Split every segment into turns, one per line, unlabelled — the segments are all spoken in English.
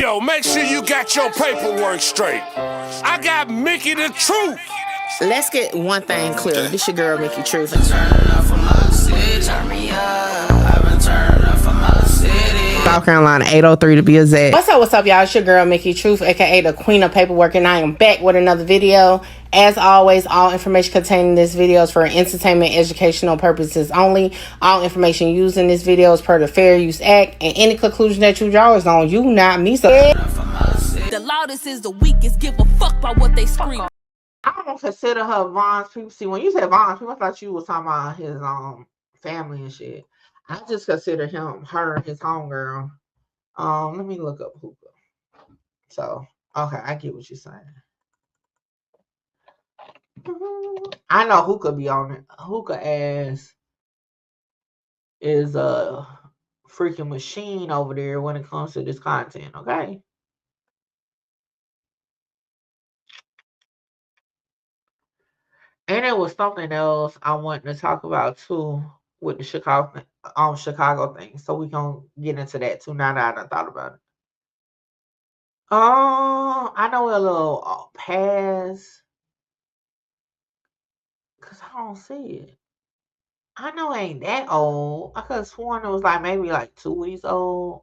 Yo, make sure you got your paperwork straight. I got Mickey the Truth.
Let's get one thing clear. This your girl, Mickey Truth. South Carolina, 803 to be exact. What's up, y'all? It's your girl, Mickey Truth, aka the Queen of Paperwork, and I am back with another video. As always, all information contained in this video is for entertainment, educational purposes only. All information used in this video is per the Fair Use Act, and any conclusion that you draw is on you, not me. So
the loudest is the weakest. Give a fuck about what they scream.
I don't consider her Von's people. See, when you said Von's people, I thought you was talking about his family and shit. I just consider him, her, his homegirl. Let me look up Hookah. So, okay, I get what you're saying. I know Hookah be on it. Hookah ass is a freaking machine over there when it comes to this content, okay? And it was something else I wanted to talk about too with the Chicago thing. So we gonna get into that too now that I done thought about it. I know a little past because I don't see it. I know it ain't that old. I could have sworn it was like maybe like 2 weeks old.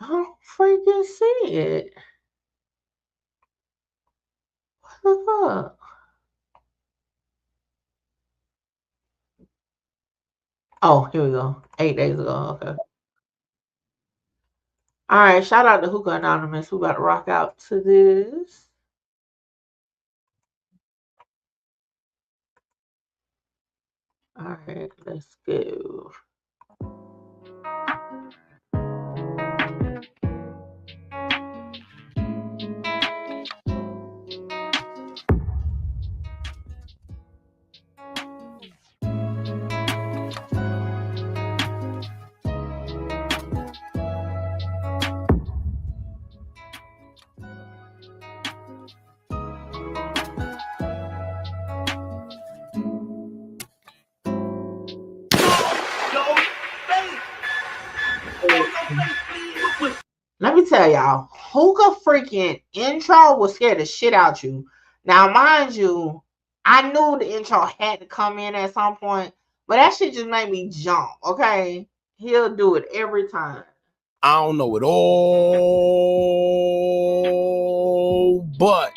I don't freaking see it. What the fuck? Oh, here we go. 8 days ago. Okay. All right. Shout out to Hookah Anonymous. We about to rock out to this. All right. Let's go. Let me tell y'all, Hookah freaking intro will scare the shit out you. Now, mind you, I knew the intro had to come in at some point, but that shit just made me jump, okay? He'll do it every time.
I don't know it all, but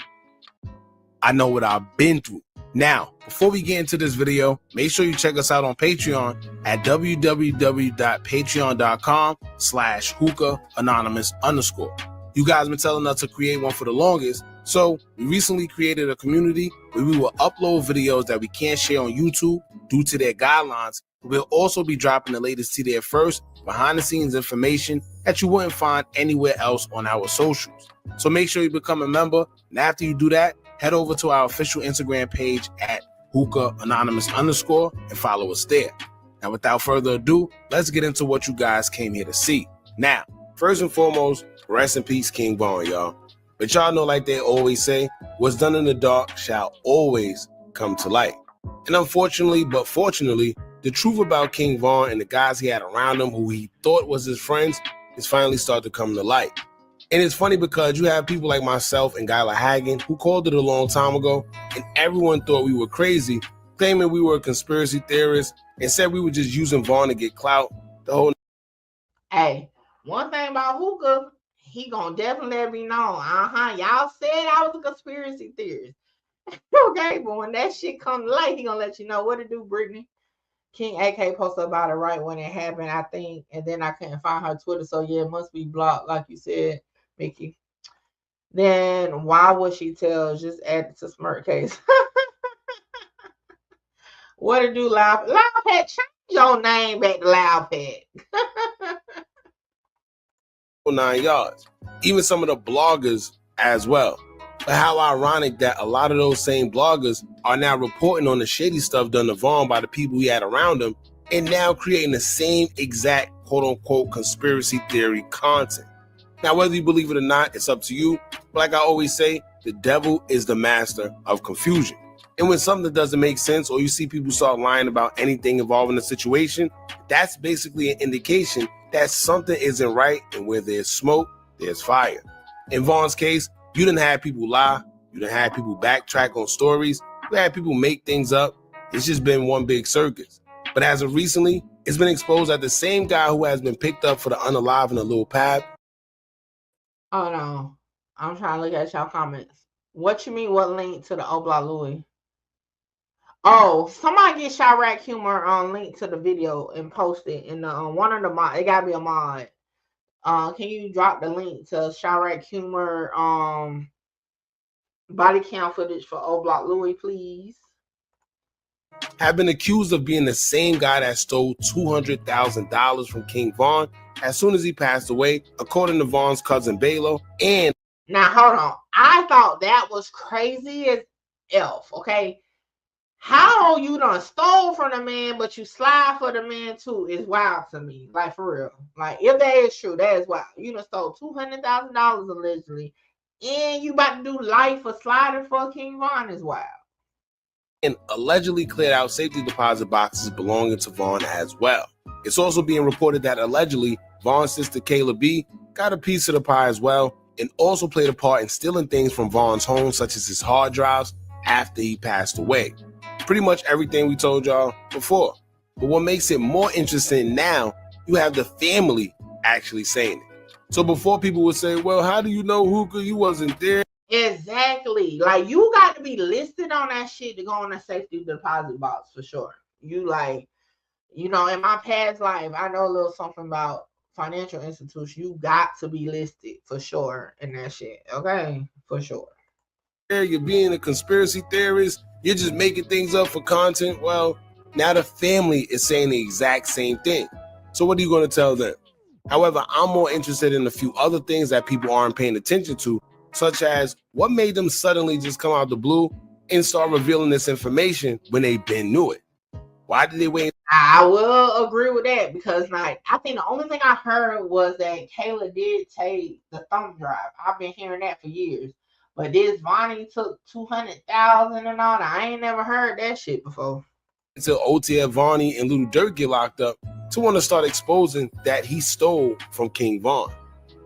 I know what I've been through. Now, before we get into this video, make sure you check us out on Patreon at www.patreon.com/hookah_anonymous. You guys been telling us to create one for the longest, so we recently created a community where we will upload videos that we can't share on YouTube due to their guidelines. We'll also be dropping the latest to there first, behind the scenes information that you wouldn't find anywhere else on our socials. So make sure you become a member, and after you do that, head over to our official Instagram page at hookah_anonymous and follow us there. Now, without further ado, let's get into what you guys came here to see. Now, first and foremost, rest in peace, King Vonnie, y'all. But y'all know, like they always say, what's done in the dark shall always come to light. And unfortunately, but fortunately, the truth about King Von and the guys he had around him who he thought was his friends is finally starting to come to light. And it's funny because you have people like myself and Gyla Hagen who called it a long time ago, and everyone thought we were crazy, claiming we were conspiracy theorists and said we were just using Von to get clout. The whole.
Hey, one thing about Hookah, he gonna definitely let me know. Y'all said I was a conspiracy theorist. Okay, but when that shit come to light, he gonna let you know what to do, Brittany. King AK posted about it right when it happened, I think, and then I couldn't find her Twitter, so yeah, it must be blocked, like you said, Mickey. Then why would she tell? Just add it to Smirk case. What to do, Loud Pat? Change your name back to Loud Pat.
9 yards. Even some of the bloggers as well. But how ironic that a lot of those same bloggers are now reporting on the shady stuff done to Von by the people he had around him, and now creating the same exact quote-unquote conspiracy theory content. Now, whether you believe it or not, it's up to you. But like I always say, the devil is the master of confusion. And when something doesn't make sense, or you see people start lying about anything involving the situation, that's basically an indication that something isn't right, and where there's smoke, there's fire. In Von's case, you didn't have people lie, you didn't have people backtrack on stories, you had people make things up. It's just been one big circus. But as of recently, it's been exposed that the same guy who has been picked up for the unalive in a little pad.
Oh no, I'm trying to look at y'all comments. What you mean? What link to the Obla Louis? Oh, somebody get Chirac Humor on link to the video and post it in the one of the mod. It gotta be a mod. Can you drop the link to Chirac Humor body cam footage for O Block Louis, please?
Have been accused of being the same guy that stole $200,000 from King Von as soon as he passed away, according to Von's cousin Balo. And
now hold on, I thought that was crazy as elf. Okay, how you done stole from the man, but you slide for the man too is wild to me. Like for real. Like if that is true, that is wild. You done stole $200,000 allegedly, and you about to do life for sliding for King Von is wild.
And allegedly cleared out safety deposit boxes belonging to Von as well. It's also being reported that allegedly Von's sister Kayla B got a piece of the pie as well, and also played a part in stealing things from Von's home, such as his hard drives, after he passed away. Pretty much everything we told y'all before. But what makes it more interesting now, you have the family actually saying it. So before people would say, well, how do you know Hookah? You wasn't there.
Exactly. Like you got to be listed on that shit to go on a safety deposit box for sure. You like, you know, in my past life, I know a little something about financial institutions. You got to be listed for sure in that shit. Okay, for sure.
You're being a conspiracy theorist. You're just making things up for content. Well, now the family is saying the exact same thing. So what are you going to tell them? However, I'm more interested in a few other things that people aren't paying attention to, such as what made them suddenly just come out the blue and start revealing this information when they been knew it. Why did they wait?
I will agree with that because, like, I think the only thing I heard was that Kayla did take the thumb drive. I've been hearing that for years, but this Vonnie took $200,000 and all that. I ain't never heard that shit before.
Until OTF, Vonnie, and Lil Durk get locked up to want to start exposing that he stole from King Von.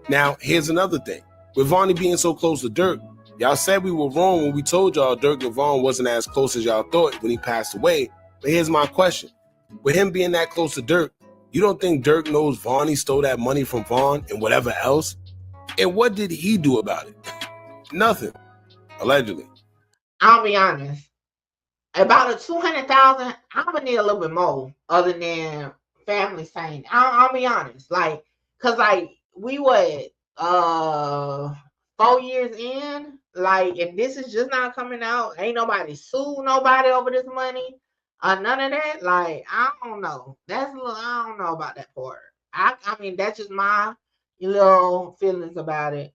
Now, here's another thing. With Vonnie being so close to Durk, y'all said we were wrong when we told y'all Durk and Von wasn't as close as y'all thought when he passed away. But here's my question. With him being that close to Durk, you don't think Durk knows Vonnie stole that money from Von and whatever else? And what did he do about it? Nothing. Allegedly.
I'll be honest. About the $200,000, I'm gonna need a little bit more other than family saying. I'll be honest. Like, cause like we 4 years in, like, and this is just not coming out. Ain't nobody sued nobody over this money. None of that. Like, I don't know. That's a little, I don't know about that part. I mean, that's just my little feelings about it.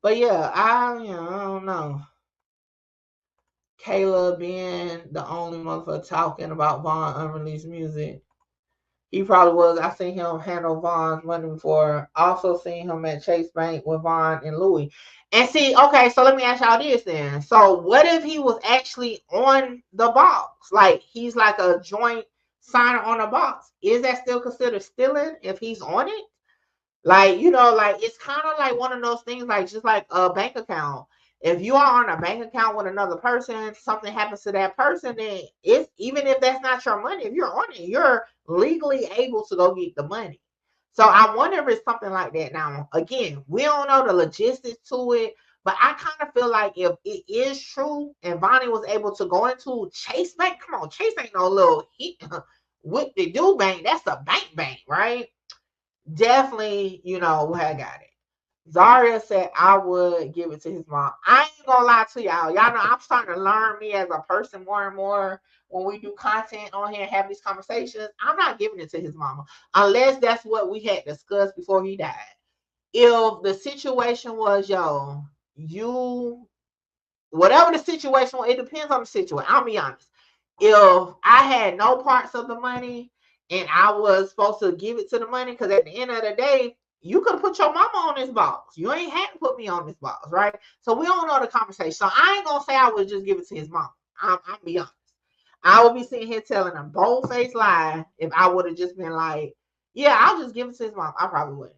But yeah, I don't know. Kayla being the only motherfucker talking about Von unreleased music. He probably was. I seen him handle Von's money before. Also seen him at Chase Bank with Von and Louis. And see, okay, so let me ask y'all this then. So what if he was actually on the box? Like he's like a joint signer on the box. Is that still considered stealing if he's on it? Like, you know, like it's kind of like one of those things, like just like a bank account. If you are on a bank account with another person, something happens to that person, then it's even if that's not your money, if you're on it, you're legally able to go get the money. So I wonder if it's something like that. Now, again, we don't know the logistics to it, but I kind of feel like if it is true and Vonnie was able to go into Chase Bank, come on, Chase ain't no little with the do bank, that's a bank, right? Definitely, you know, I got it. Zaria said I would give it to his mom. I ain't gonna lie to y'all. Y'all know I'm starting to learn me as a person more and more when we do content on here and have these conversations. I'm not giving it to his mama unless that's what we had discussed before he died. If the situation was, yo, you, whatever the situation was, it depends on the situation. I'll be honest. If I had no parts of the money and I was supposed to give it to the money, because at the end of the day, you could have put your mama on this box. You ain't had to put me on this box, right? So we don't know the conversation. So I ain't gonna say I would just give it to his mama. I'm be honest. I would be sitting here telling a bold-faced lie if I would have just been like, yeah, I'll just give it to his mom. I probably wouldn't.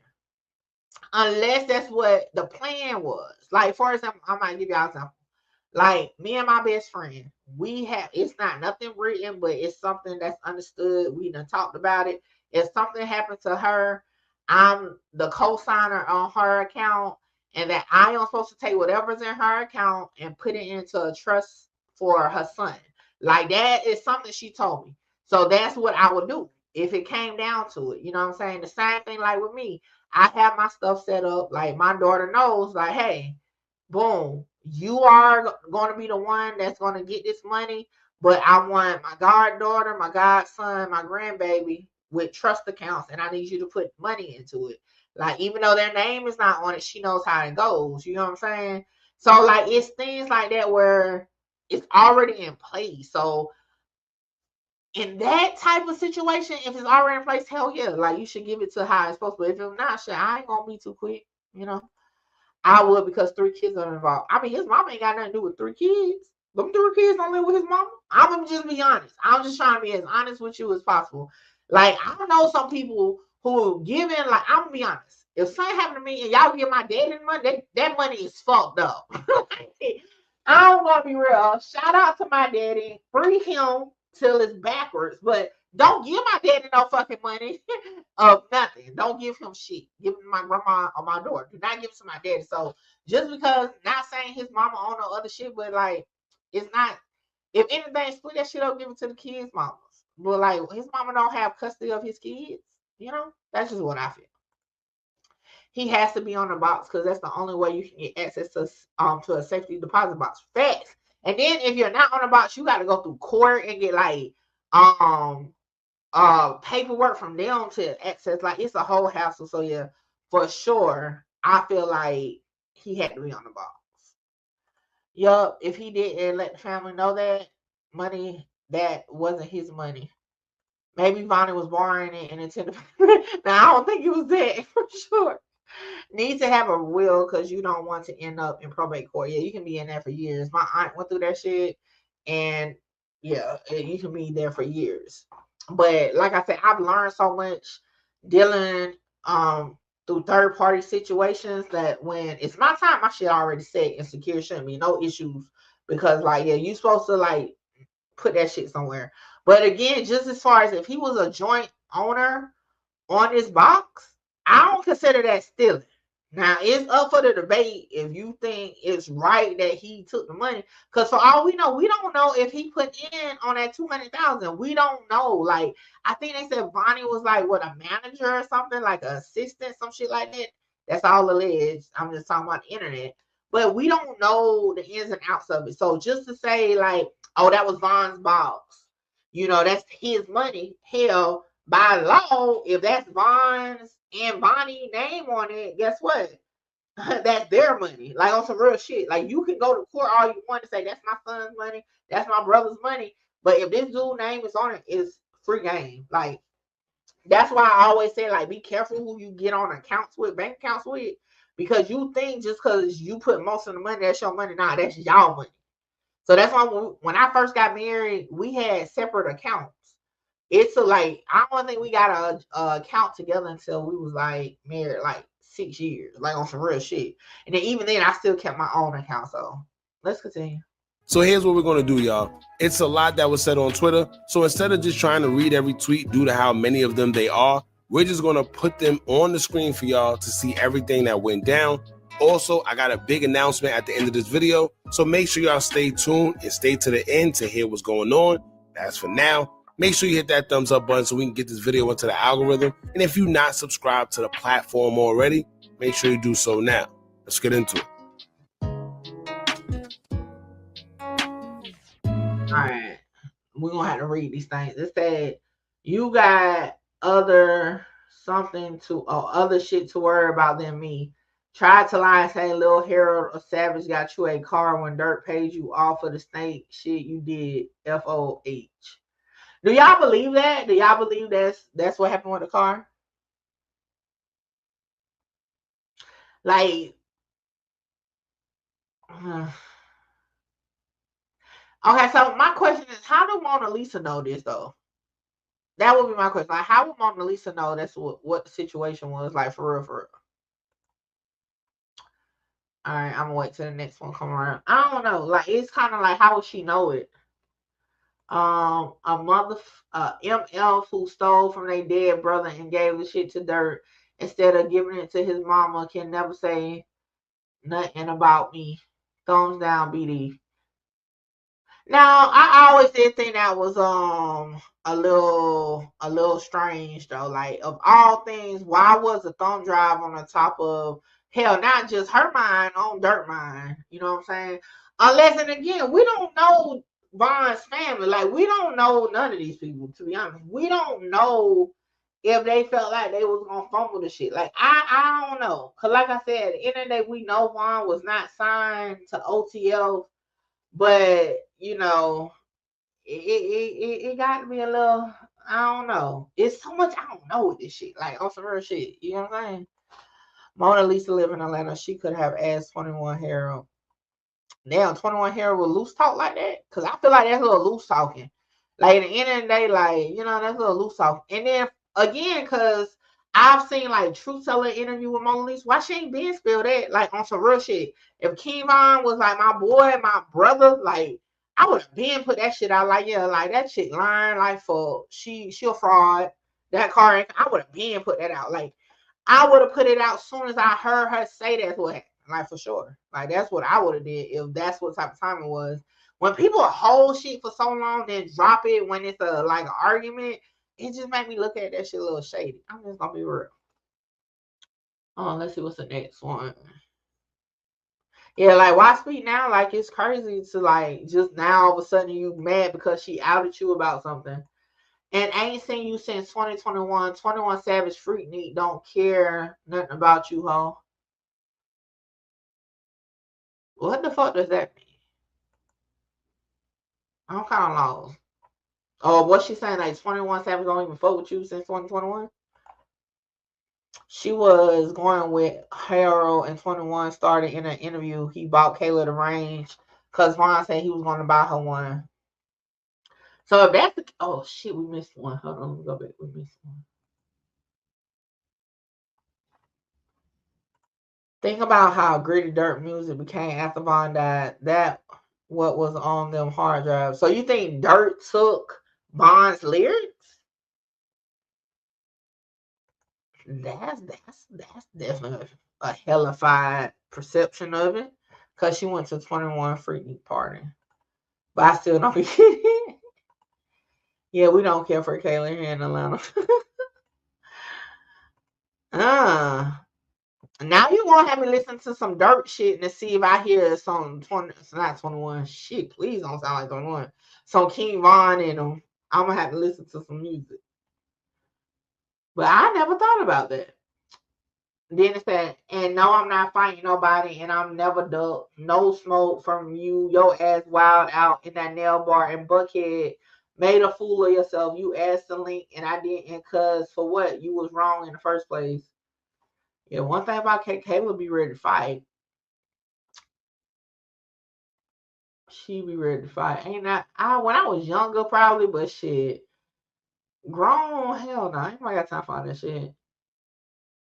Unless that's what the plan was. Like, for example, I might give y'all an example. Like, me and my best friend, we have, it's not nothing written, but it's something that's understood. We done talked about it. If something happened to her, I'm the co-signer on her account, and that I am supposed to take whatever's in her account and put it into a trust for her son. Like, that is something she told me. So that's what I would do if it came down to it. You know what I'm saying? The same thing like with me. I have my stuff set up. Like, my daughter knows, like, hey, boom, you are going to be the one that's going to get this money, but I want my goddaughter, my godson, my grandbaby with trust accounts, and I need you to put money into it. Like, even though their name is not on it, she knows how it goes. You know what I'm saying? So, like, it's things like that where it's already in place. So, in that type of situation, if it's already in place, hell yeah, like, you should give it to how it's supposed to. If it's not, shit, I ain't gonna be too quick, you know. I would, because 3 kids are involved. I mean, his mama ain't got nothing to do with 3 kids. Them 3 kids don't live with his mama. I'm gonna just be honest. I'm just trying to be as honest with you as possible. Like, I know some people who giving, like, I'm gonna be honest. If something happened to me and y'all give my daddy money, that money is fucked up. I'm gonna be real. Shout out to my daddy. Free him till it's backwards. But don't give my daddy no fucking money of nothing. Don't give him shit. Give him to my grandma or my daughter. Do not give it to my daddy. So just because, not saying his mama own no other shit, but like, it's not, if anything, split that shit up, give it to the kids' mamas. But like, his mama don't have custody of his kids. You know? That's just what I feel. He has to be on the box because that's the only way you can get access to a safety deposit box. Facts. And then if you're not on the box, you got to go through court and get like paperwork from them to access. Like, it's a whole hassle. So yeah, for sure, I feel like he had to be on the box. Yup, if he didn't let the family know that money, that wasn't his money. Maybe Vonnie was borrowing it and intended. Now I don't think it was that for sure. Need to have a will because you don't want to end up in probate court. Yeah, you can be in there for years. My aunt went through that shit, and yeah, you can be there for years. But like I said, I've learned so much dealing through third party situations that when it's my time, my shit already set and secure. Shouldn't be no issues because, like, yeah, you supposed to like put that shit somewhere. But again, just as far as if he was a joint owner on this box, I don't consider that stealing. Now, it's up for the debate if you think it's right that he took the money. Because for all we don't know if he put in on that $200,000. We don't know. Like, I think they said Vonnie was like, what, a manager or something, like an assistant, some shit like that. That's all alleged. I'm just talking about the internet. But we don't know the ins and outs of it. So just to say, like, oh, that was Von's box, you know, that's his money. Hell, by law, if that's Von's and Vonnie's name on it, guess what? That's their money. Like, on some real shit. Like, you can go to court all you want to say that's my son's money, that's my brother's money. But if this dude's name is on it, it's free game. Like, that's why I always say, like, be careful who you get on accounts with, bank accounts with, because you think just because you put most of the money, that's your money. Nah, that's y'all money. So that's why when I first got married, we had separate accounts. It's like, I don't think we got a account together until we was like married like 6 years, like on some real shit. And then even then, I still kept my own account. So let's continue.
So here's what we're going to do, y'all. It's a lot that was said on Twitter. So instead of just trying to read every tweet due to how many of them they are, we're just going to put them on the screen for y'all to see everything that went down. Also, I got a big announcement at the end of this video. So make sure y'all stay tuned and stay to the end to hear what's going on. As for now, make sure you hit that thumbs up button so we can get this video into the algorithm. And if you're not subscribed to the platform already, make sure you do so now. Let's get into it.
All right. We're going to have to read these things. It said, you got other shit to worry about than me. Tried to lie and say Lil Harold or Savage got you a car when Durk paid you off for the snake shit you did. FOH. Do y'all believe that? Do y'all believe that's what happened with the car? Like, okay, so my question is, how do Mona Lisa know this though? That would be my question. Like, how would Mona Lisa know that's what the situation was like for real, for real? All right, I'm gonna wait till the next one come around. I don't know. Like, it's kind of like, how would she know it? A mother, MF who stole from their dead brother and gave the shit to Durk instead of giving it to his mama can never say nothing about me. Thumbs down, BD. Now, I always did think that was a little strange though. Like, of all things, why was the thumb drive on the top of, hell, not just her mind, on Durk mind? You know what I'm saying? Unless, and again, we don't know Von's family. Like, we don't know none of these people, to be honest. We don't know if they felt like they was gonna fumble the shit. Like, I don't know. Cause like I said, at the end of the day, we know Von was not signed to OTF, but you know, it got to be a little, I don't know. It's so much I don't know with this shit. Like, on some real shit. You know what I'm saying? Mona Lisa live in Atlanta. She could have asked 21 Harold. Damn, 21 Harold with loose talk like that? Because I feel like that's a little loose talking. Like, at the end of the day, like, you know, that's a little loose talking. And then, again, because I've seen, like, Truth Teller interview with Mona Lisa. Why she ain't been spilled that? Like, on some real shit. If Kevon was, like, my boy, my brother, like, I would have been put that shit out. Like, yeah, like, that shit lying, like, for, she a fraud. That car, I would have been put that out. Like, I would have put it out as soon as I heard her say that's what happened. Like, for sure. Like, that's what I would have did if that's what type of time it was. When people hold shit for so long, then drop it when it's a like an argument, it just made me look at that shit a little shady. I'm just gonna be real. Oh, let's see what's the next one. Yeah, like, why speak now? Like, it's crazy to like just now all of a sudden you mad because she outed you about something. And I ain't seen you since 2021. 21 Savage Freak Neat don't care nothing about you, ho. What the fuck does that mean? I'm kind of lost. Oh, what's she saying? Like, 21 Savage don't even fuck with you since 2021? She was going with Harold, and 21 started in an interview. He bought Kayla the range because Vaughn said he was going to buy her one. So if that's the, oh shit, we missed one. Hold on, let me go back. We missed one. Think about how Gritty Dirt music became after Vaughn died. That what was on them hard drives. So you think Dirt took Vaughn's lyrics? That's definitely a hellified perception of it. Cause she went to 21 Freaky party. But I still don't get it. Yeah, we don't care for Kayla here in Atlanta. Now you gonna have me listen to some dirt shit to see if I hear some 20, it's not 21. Shit, please don't sound like 21. Some King Von in them. I'm gonna have to listen to some music. But I never thought about that. Then it said, and no, I'm not fighting nobody, and I'm never ducked. No smoke from you. Your ass wild out in that nail bar, and Buckhead made a fool of yourself. You asked the link, and I didn't, cause for what? You was wrong in the first place. Yeah, one thing about Kayla be ready to fight. She be ready to fight. Ain't that when I was younger probably, but shit. Grown, hell no. Ain't nobody got time for all that shit.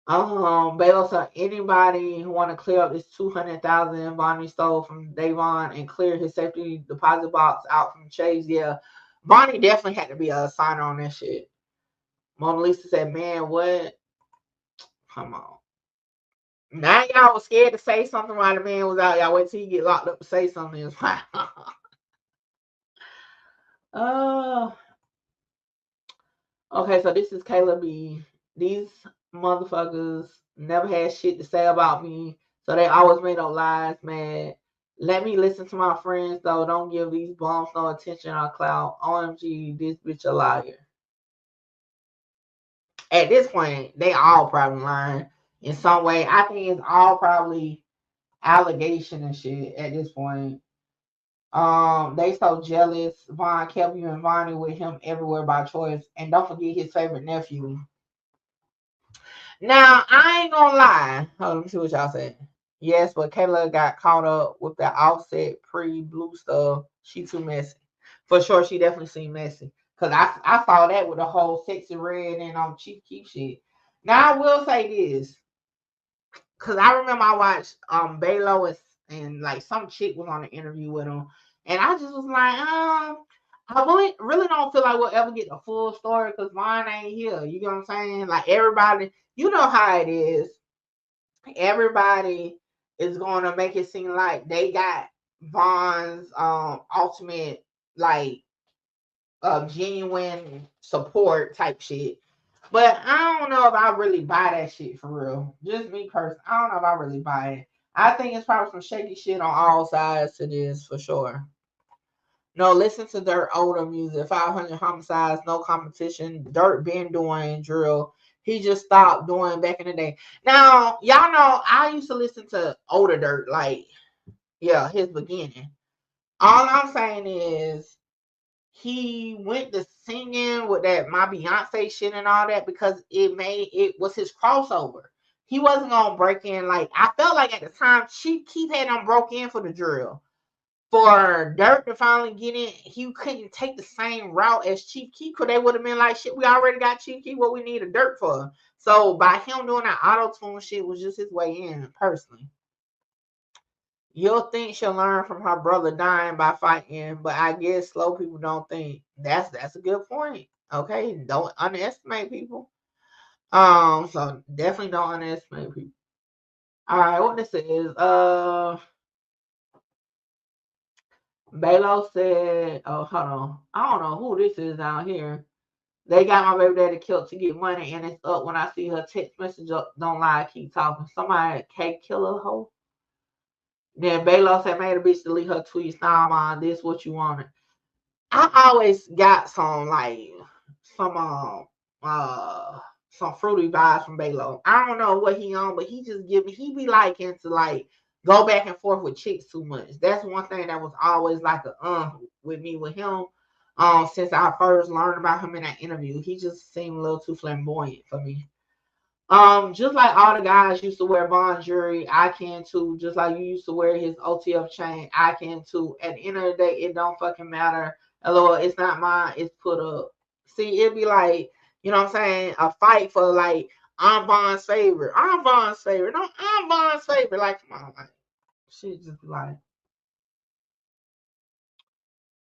Baylor said anybody who want to clear up this 200,000 Vonnie stole from Davon and clear his safety deposit box out from Chase. Yeah, Vonnie definitely had to be a signer on that shit. Mona Lisa said, "Man, what? Come on." Now y'all was scared to say something while the man was out. Y'all wait till you get locked up to say something. It's like, okay, so this is Kayla B. These motherfuckers never had shit to say about me, so they always made up lies, man. Let me listen to my friends, though. Don't give these bums no attention on cloud. OMG, this bitch a liar. At this point, they all probably lying in some way. I think it's all probably allegation and shit at this point. They so jealous. Von kept you and Vonnie with him everywhere by choice. And don't forget his favorite nephew. Now, I ain't gonna lie. Hold on, let me see what y'all saying. Yes, but Kayla got caught up with the Offset pre-blue stuff. She too messy. For sure, she definitely seemed messy. Cause I saw that with the whole sexy red and Chief Keef shit. Now I will say this. Cause I remember I watched Baylo and like some chick was on an interview with him. And I just was like, I really don't feel like we'll ever get the full story because mine ain't here. You know what I'm saying? Like everybody, you know how it is. Everybody is gonna make it seem like they got Von's ultimate like genuine support type shit. But I don't know if I really buy that shit for real. Just me personally. I don't know if I really buy it. I think it's probably some shaky shit on all sides to this for sure. No, listen to Dirt older music. 500 homicides, no competition. Dirt been doing drill. He just stopped doing back in the day. Now, y'all know I used to listen to older Dirt, like, yeah, his beginning. All I'm saying is he went to singing with that my Beyonce shit and all that because it was his crossover. He wasn't gonna break in like I felt like at the time Chief Keef had him broke in for the drill. For Dirk to finally get in, he couldn't take the same route as Chief Keef because they would have been like, shit, we already got Chief Keef, what we need a Dirk for. So by him doing that auto-tune shit was just his way in, personally. You'll think she'll learn from her brother dying by fighting, but I guess slow people don't think. That's a good point. Okay, don't underestimate people. So definitely don't underestimate people. All right, what this is? Balo said, oh, hold on. I don't know who this is out here. They got my baby daddy killed to get money, and it's up when I see her text message up. Don't lie, keep talking. Somebody can't kill a hoe. Then Balo said, made a bitch delete her tweets. Nah, man, this what you wanted. I always got some like some fruity vibes from Balo. I don't know what he on, but he just he be liking to like go back and forth with chicks too much. That's one thing that was always like a with me with him. Since I first learned about him in that interview, he just seemed a little too flamboyant for me. Just like all the guys used to wear Von jewelry, I can too. Just like you used to wear his OTF chain, I can too. At the end of the day, it don't fucking matter. LOL, it's not mine, it's put up. See, it'd be like, you know what I'm saying, a fight for like, I'm Von's favorite. I'm Von's favorite. No, I'm Von's favorite. Like, come on, like, shit just be like,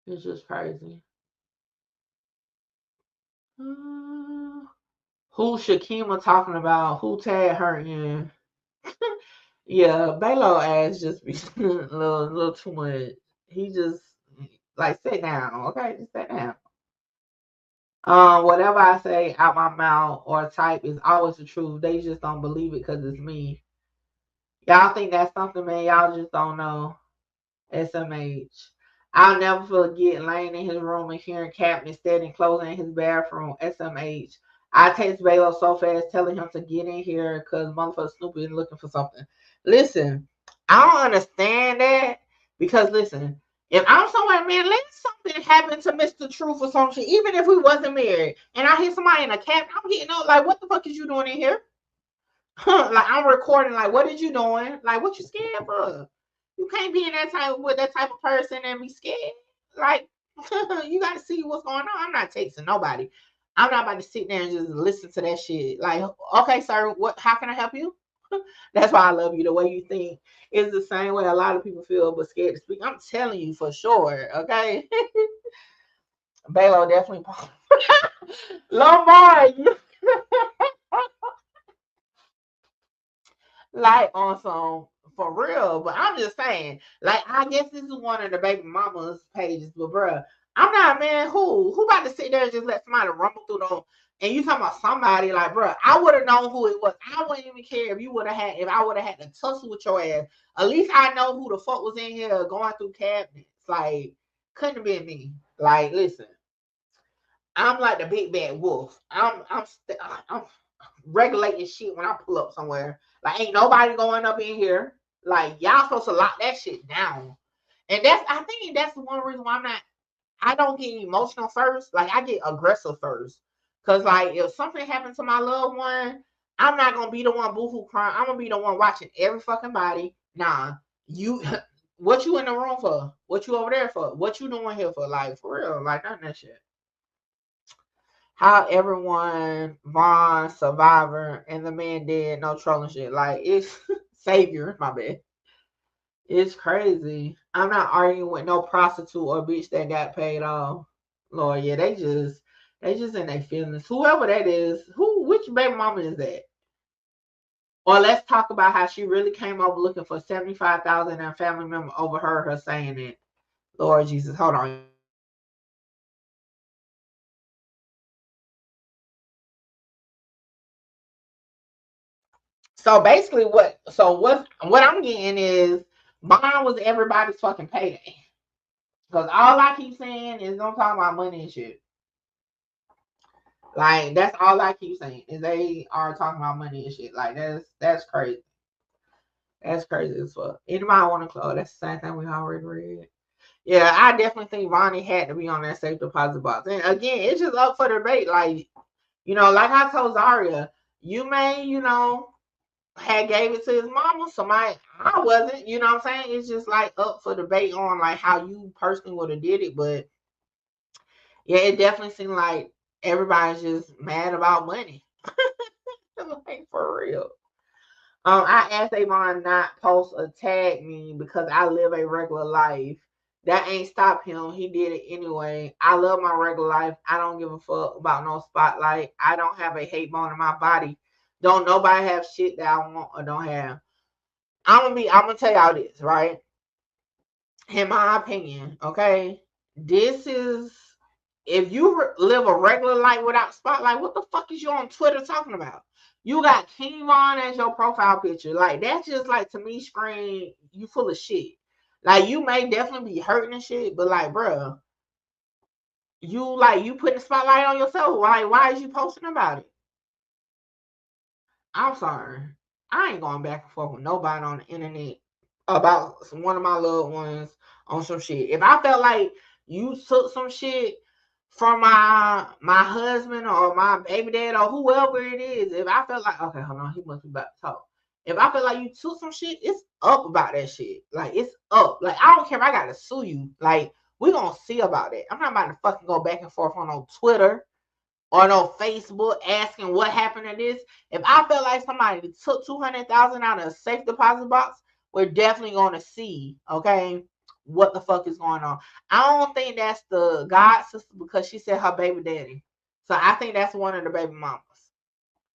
it's just crazy. Who Shakima talking about? Who tagged her in? Yeah, Balo ass just be a little too much. He just like sit down, okay? Just sit down. Whatever I say out my mouth or type is always the truth. They just don't believe it because it's me. Y'all think that's something, man? Y'all just don't know. SMH. I'll never forget laying in his room and hearing Captain standing closing in his bathroom. SMH. I text Balo so fast telling him to get in here because motherfucker Snoopy is looking for something. Listen, I don't understand that because listen, if I'm somewhere, man, let something happen to Mr. Truth or some shit, even if we wasn't married, and I hear somebody in a cab, I'm getting up like, what the fuck is you doing in here? Like I'm recording, like, what is you doing? Like, what you scared for? You can't be in that type with that type of person and be scared. Like, you got to see what's going on. I'm not texting nobody. I'm not about to sit there and just listen to that shit. Like, okay, sir, what? How can I help you? That's why I love you. The way you think is the same way a lot of people feel, but scared to speak. I'm telling you for sure. Okay, Balo definitely. Lamar, like on some for real, but I'm just saying, like, I guess this is one of the baby mama's pages, but bruh, I'm not, man, who about to sit there and just let somebody rumble through them, and you talking about somebody, like, bruh, I would have known who it was. I wouldn't even care if you would have had, if I would have had to tussle with your ass. At least I know who the fuck was in here going through cabinets. Like, couldn't have been me. Like, listen, I'm like the big bad wolf. I'm regulating shit when I pull up somewhere. Like, ain't nobody going up in here. Like, y'all supposed to lock that shit down. And I think that's the one reason why I don't get emotional first. Like, I get aggressive first. Cause like if something happened to my loved one, I'm not gonna be the one boohoo crying. I'm gonna be the one watching every fucking body. Nah, you what you in the room for? What you over there for? What you doing here for? Like for real, like none of that shit. How everyone, Vaughn, Survivor, and the man dead, no trolling shit. Like it's Savior, my bad. It's crazy. I'm not arguing with no prostitute or bitch that got paid off. Lord, yeah, they just in their feelings. Whoever that is, which baby mama is that? Or let's talk about how she really came over looking for 75,000 and a family member overheard her saying it. Lord Jesus, hold on. So basically, what I'm getting is mine was everybody's fucking payday. Because all I keep saying is don't talk about money and shit. Like that's all I keep saying is they are talking about money and shit. Like that's crazy. That's crazy as fuck. Anybody want to close? That's the same thing we already read. Yeah, I definitely think Vonnie had to be on that safe deposit box. And again, it's just up for debate. Like, like I told Zaria, you may, had gave it to his mama. I wasn't, you know what I'm saying? It's just like up for debate on like how you personally would have did it. But yeah, it definitely seemed like everybody's just mad about money. Like for real. I asked Avon not post or tag me because I live a regular life. That ain't stop him. He did it anyway. I love my regular life. I don't give a fuck about no spotlight. I don't have a hate bone in my body. Don't nobody have shit that I want or don't have. I'm gonna tell y'all this, right? In my opinion, okay? This is if you live a regular life without spotlight, what the fuck is you on Twitter talking about? You got King Von as your profile picture. Like, that's just like to me scream, you full of shit. Like, you may definitely be hurting and shit, but like, bro, you putting the spotlight on yourself. Why is you posting about it? I'm sorry. I ain't going back and forth with nobody on the internet about one of my loved ones on some shit. If I felt like you took some shit from my husband or my baby dad or whoever it is, if I felt like, okay, hold on, he must be about to talk. If I feel like you took some shit, it's up about that shit. Like, it's up. Like, I don't care if I gotta sue you. Like, we gonna see about that. I'm not about to fucking go back and forth on Twitter or on Facebook asking what happened to this. If I feel like somebody took 200,000 out of a safe deposit box, we're definitely gonna see, okay, what the fuck is going on. I don't think that's the God sister because she said her baby daddy. So I think that's one of the baby mamas.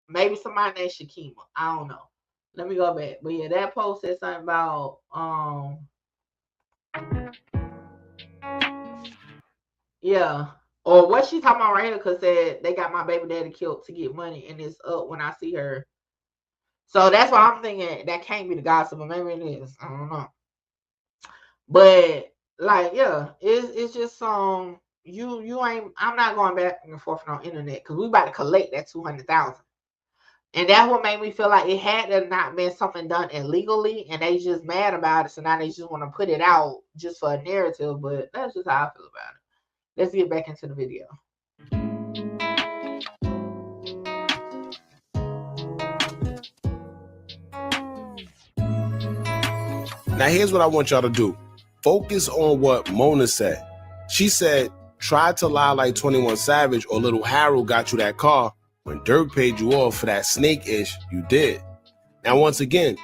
Maybe somebody named Shakima. I don't know. Let me go back. But yeah, that post said something about yeah. Or what she talking about right here because said they got my baby daddy killed to get money and it's up when I see her. So that's why I'm thinking that can't be the gossip, but maybe it is. I don't know. But like, yeah, it's just you ain't. I'm not going back and forth on internet because we about to collect that 200,000, and that's what made me feel like it had to not been something done illegally, and they just mad about it, so now they just want to put it out just for a narrative. But that's just how I feel about it. Let's get back into the video.
Now, here's what I want y'all to do. Focus on what Mona said. She said, try to lie like 21 Savage or Little Harold got you that car. When Durk paid you off for that snake-ish, you did. Now, once again,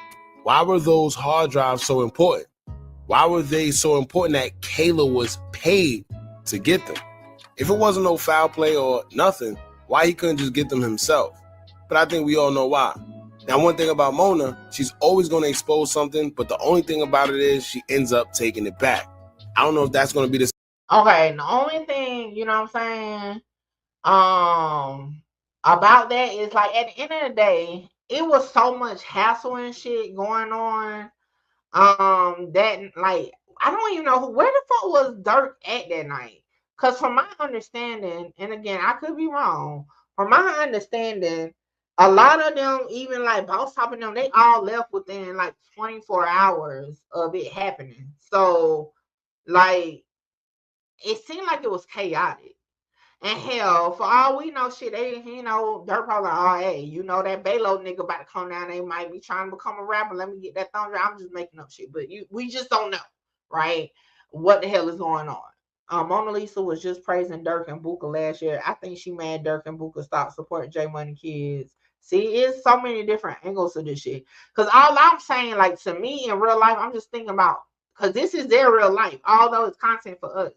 why were those hard drives so important? Why were they so important that Kayla was paid to get them? If it wasn't no foul play or nothing, why he couldn't just get them himself? But I think we all know why. Now, one thing about Mona, she's always going to expose something, but the only thing about it is she ends up taking it back. I don't know if that's going to be the...
Okay, the only thing, you know what I'm saying, about that is like at the end of the day, it was so much hassle and shit going on. That like I don't even know where the fuck was Durk at that night. Cause from my understanding, and again I could be wrong, from my understanding, a lot of them, even like Boss Top and them, they all left within like 24 hours of it happening. So like it seemed like it was chaotic. And hell, for all we know, shit, Durk probably like, oh, hey, that Balo nigga about to come down. They might be trying to become a rapper. Let me get that thumb drive. I'm just making up shit, but we just don't know, right? What the hell is going on? Mona Lisa was just praising Durk and Booker last year. I think she mad Durk and Booker stop supporting J Money kids. See, it's so many different angles to this shit. Because all I'm saying, like, to me in real life, I'm just thinking about, because this is their real life, although it's content for us.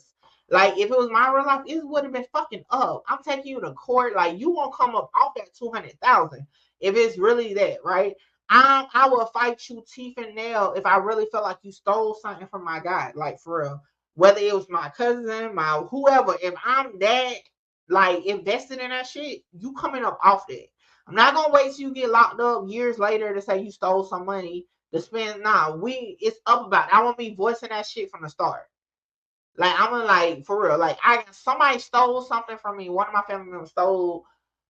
Like, if it was my real life, it would have been fucking up. I'm taking you to court. Like, you won't come up off that 200,000 if it's really that, right? I will fight you teeth and nail if I really felt like you stole something from my guy, like, for real. Whether it was my cousin, my whoever, if I'm that, like, invested in that shit, you coming up off that. I'm not gonna wait till you get locked up years later to say you stole some money to spend. Nah, it's up about it. I want me voicing that shit from the start. Like, I'm like, for real, like, somebody stole something from me. One of my family members stole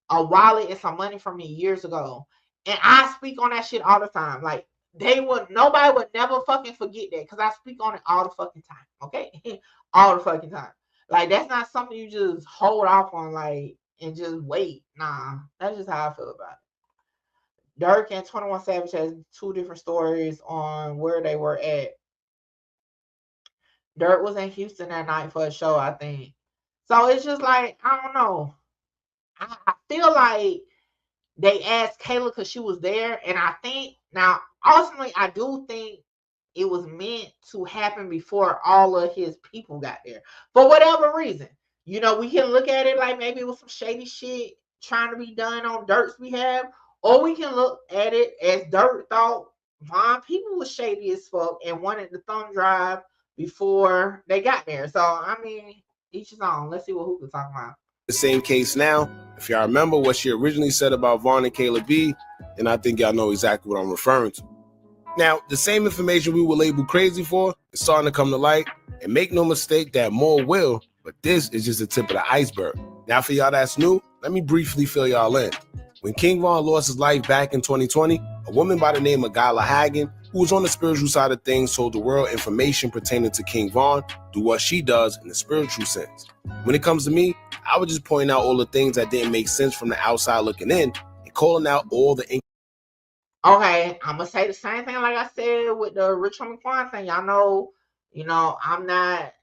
a wallet and some money from me years ago. And I speak on that shit all the time. Like, nobody would never fucking forget that because I speak on it all the fucking time. Okay? All the fucking time. Like, that's not something you just hold off on, like, and just wait. Nah, that's just how I feel about it. Durk and 21 Savage has two different stories on where they were at. Durk was in Houston that night for a show, I think. So it's just like, I don't know. I feel like they asked Kayla because she was there. And I think, now, ultimately, I do think it was meant to happen before all of his people got there. For whatever reason. We can look at it like maybe it was some shady shit trying to be done on Durk's behalf. Or we can look at it as Durk thought Von people was shady as fuck and wanted the thumb drive before they got there. So, I mean, each his own. Let's see what Hookah talking about.
The same case now. If y'all remember what she originally said about Vonnie and Kayla B, then I think y'all know exactly what I'm referring to. Now, the same information we were labeled crazy for is starting to come to light, and make no mistake that more will, but this is just the tip of the iceberg. Now, for y'all that's new, let me briefly fill y'all in. When King Von lost his life back in 2020, a woman by the name of Gala Hagen, who was on the spiritual side of things, told the world information pertaining to King Von, do what she does in the spiritual sense. When it comes to me, I would just point out all the things that didn't make sense from the outside looking in and calling out all the...
Okay, I'm going to say the same thing like I said with the Rich Homie Quan thing. Y'all know, I'm not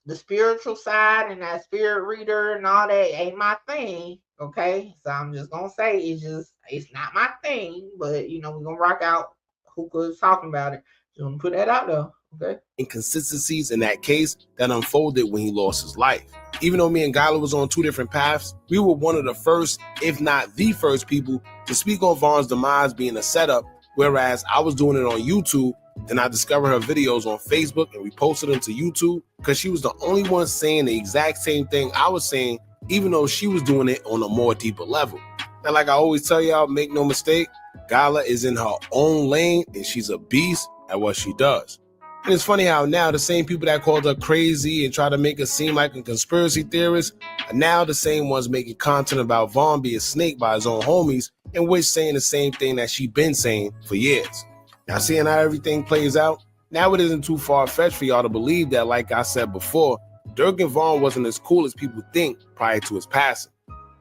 the spiritual side, and that spirit reader and all that ain't my thing. Okay, so I'm just gonna say it's not my thing, but we're gonna rock out Hookah's talking about it. Just gonna put that out there. Okay.
Inconsistencies in that case that unfolded when he lost his life. Even though me and Gala was on two different paths, we were one of the first, if not the first people to speak on Von's demise being a setup, whereas I was doing it on YouTube. Then I discovered her videos on Facebook and we posted them to YouTube because she was the only one saying the exact same thing I was saying, even though she was doing it on a more deeper level. Now, like I always tell y'all, make no mistake, Gala is in her own lane and she's a beast at what she does. And it's funny how now the same people that called her crazy and try to make her seem like a conspiracy theorist are now the same ones making content about Von being snaked by his own homies, and which saying the same thing that she been saying for years. Now, seeing how everything plays out, now it isn't too far-fetched for y'all to believe that, like I said before, Durk and Von wasn't as cool as people think prior to his passing.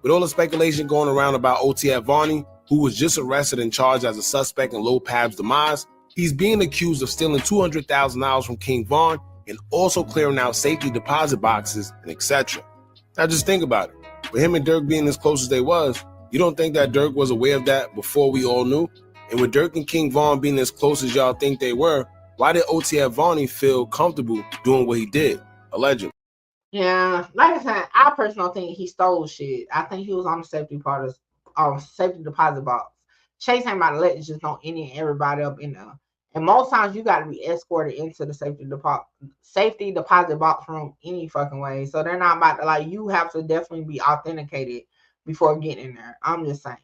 With all the speculation going around about OTF Vonnie, who was just arrested and charged as a suspect in Lil Pab's demise, he's being accused of stealing $200,000 from King Von and also clearing out safety deposit boxes and etc. Now just think about it. With him and Durk being as close as they was, you don't think that Durk was aware of that before we all knew? And with Durk and King Von being as close as y'all think they were, why did OTF Vonnie feel comfortable doing what he did? Allegedly.
Yeah, like I said, I personally think he stole shit. I think he was on the safety deposit box. Chase ain't about to let just know any and everybody up in there. And most times you got to be escorted into the safety deposit box room any fucking way. So they're not about to, you have to definitely be authenticated before getting in there. I'm just saying.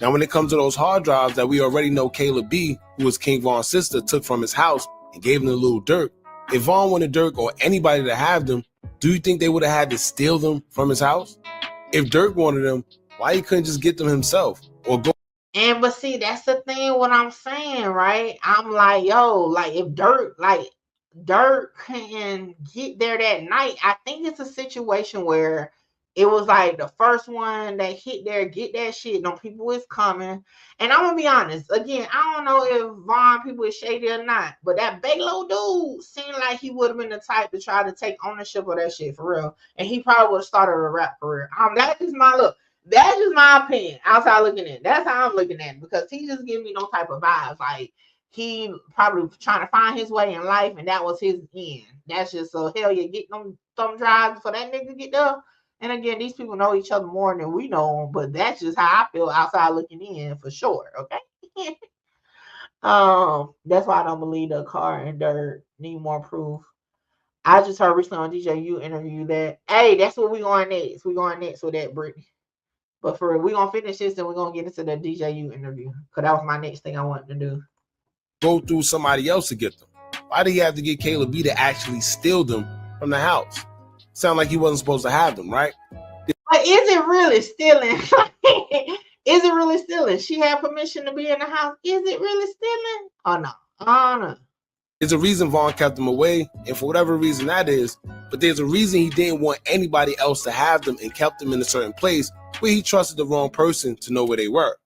Now, when it comes to those hard drives that we already know Kayla B, who was King Von's sister, took from his house and gave them to Lil Durk, if Von wanted Durk or anybody to have them, do you think they would have had to steal them from his house? If Durk wanted them, why he couldn't just get them himself or go?
But see, that's the thing, what I'm saying, right? I'm like, yo, if Durk, Durk can get there that night, I think it's a situation where it was like the first one that hit there, get that shit. No people is coming. And I'm gonna be honest, again, I don't know if Vaughn people is shady or not, but that Balo dude seemed like he would have been the type to try to take ownership of that shit for real. And he probably would have started a rap career. That is my look. That's just my opinion. Outside looking in. That's how I'm looking at it, because he just give me no type of vibes. Like he probably trying to find his way in life, and that was his end. That's just so hell yeah, get them thumb drives for that nigga get there. And again, these people know each other more than we know them, but that's just how I feel outside looking in for sure. Okay. That's why I don't believe the car and Durk need more proof. I just heard recently on DJU interview that, hey, that's what we going next. We going next with that, Brittany. But for real, we gonna finish this and we're gonna get into the DJU interview, because that was my next thing I wanted to do.
Go through somebody else to get them. Why did he have to get Kayla B to actually steal them from the house? Sound like he wasn't supposed to have them, right?
But is it really stealing? Is it really stealing? She had permission to be in the house. Is it really stealing? Oh no. Oh no.
There's a reason Vaughn kept them away, and for whatever reason that is, but there's a reason he didn't want anybody else to have them and kept them in a certain place where he trusted the wrong person to know where they were.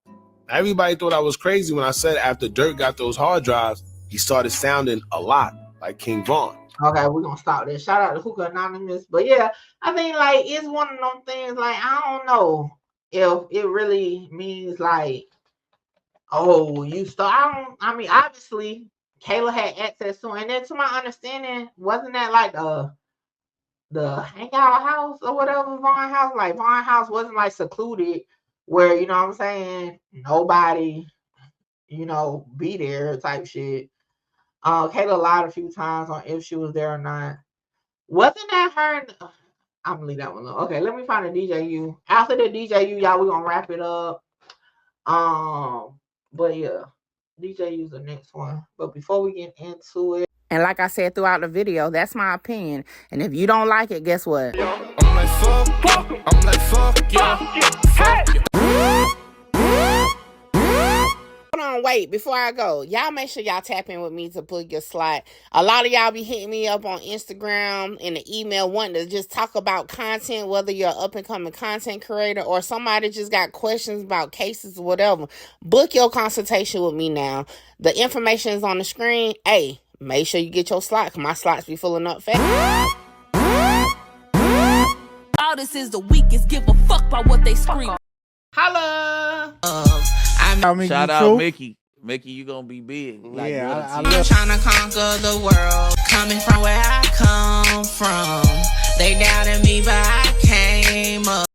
Everybody thought I was crazy when I said after Durk got those hard drives, he started sounding a lot like King Von.
Okay, we're gonna stop there. Shout out to Hookah Anonymous. But yeah, I think like it's one of them things, like I don't know if it really means like, oh, you start. I mean, obviously Kayla had access to, and then to my understanding, wasn't that like the hangout house or whatever, Vaughn house? Like Vaughn house wasn't like secluded where, you know what I'm saying, nobody, you know, be there type shit. Kayla lied a few times on if she was there or not. Wasn't that her? I'm gonna leave that one alone. Okay, let me find a DJU. After the DJU, y'all, we're gonna wrap it up. But yeah, DJU's the next one. But before we get into it, and like I said throughout the video, that's my opinion. And if you don't like it, guess what?
I'm like fuck yeah. Fuck yeah.
Hold on, wait, before I go, y'all make sure y'all tap in with me to book your slot. A lot of y'all be hitting me up on Instagram and the email wanting to just talk about content, whether you're an up-and-coming content creator or somebody just got questions about cases or whatever. Book your consultation with me now. The information is on the screen. Hey, make sure you get your slot, because my slots be filling up fast.
All this is the weakest. Give a fuck about what they scream.
Holla!
Shout out Mickey. Mickey, you gonna be big. Like,
yeah,
I'm
trying to conquer the world. Coming from where I come from. They doubted me, but I came up.